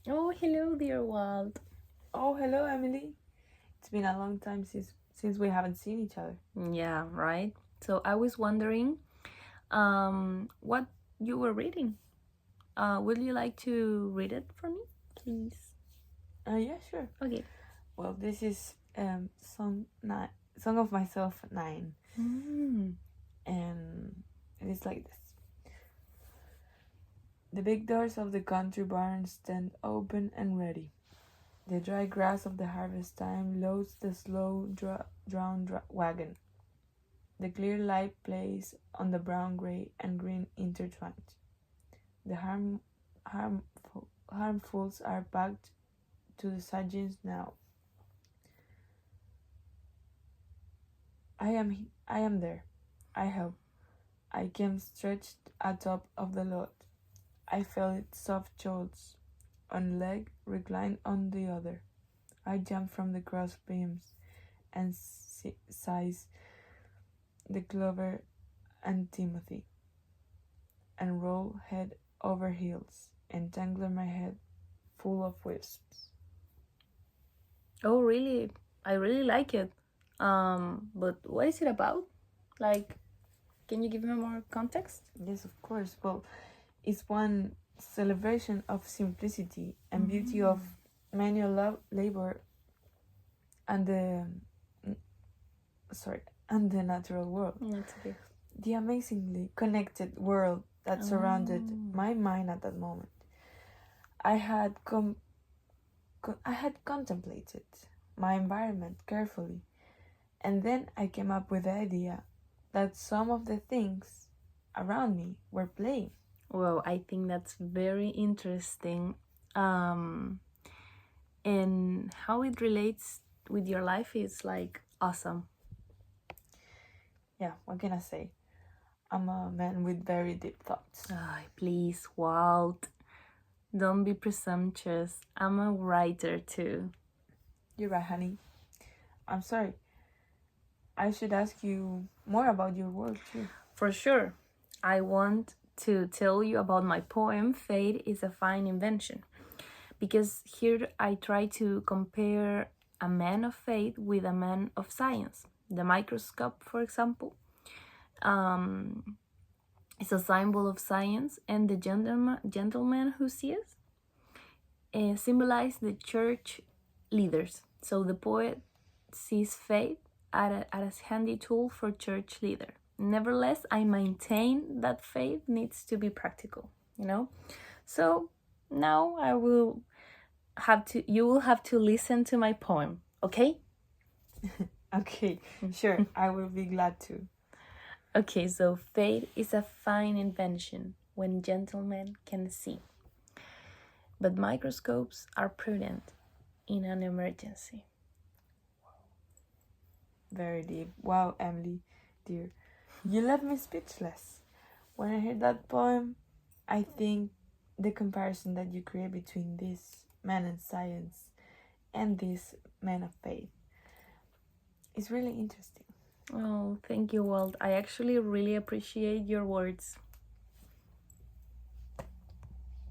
Oh, hello, dear Walt. Oh, hello, Emily. It's been a long time since we haven't seen each other. Yeah, right. So I was wondering, what you were reading. Would you like to read it for me, please? Yeah, sure. Okay. Well, this is Song of Myself 9, Mm. and it is like this. The big doors of the country barn stand open and ready. The dry grass of the harvest time loads the slow drawn wagon. The clear light plays on the brown, gray, and green intertwined. The harmfuls are packed to the sardines now. I am there. I help. I came stretched atop of the load. I felt its soft jaws. One leg reclined on the other. I jumped from the cross beams and seized the clover and Timothy, and rolled head over heels, entangling my head full of wisps. Oh, really? I really like it. But what is it about? Like, can you give me more context? Yes, of course. Well, it's one celebration of simplicity and beauty of manual labor and and the natural world. That's okay. The amazingly connected world that surrounded my mind at that moment. I had contemplated my environment carefully, and then I came up with the idea that some of the things around me were playing. Well, I think that's very interesting. Um, and how it relates with your life is like awesome. Yeah, what can I say? I'm a man with very deep thoughts. Ay, please, Walt, don't be presumptuous. I'm a writer too. You're right, honey. I'm sorry. I should ask you more about your work too. For sure. I want to tell you about my poem, Fate is a Fine Invention. Because here I try to compare a man of faith with a man of science. The microscope, for example, is a symbol of science, and the gentleman who sees symbolize the church leaders. So the poet sees faith as a handy tool for church leader. Nevertheless, I maintain that faith needs to be practical, you know? So now you will have to listen to my poem, okay? Okay, sure, I will be glad to. Okay, so faith is a fine invention when gentlemen can see. But microscopes are prudent in an emergency. Very deep. Wow, Emily, dear. You left me speechless. When I heard that poem, I think the comparison that you create between this man in science and this man of faith is really interesting. Oh, thank you, Walt. I actually really appreciate your words.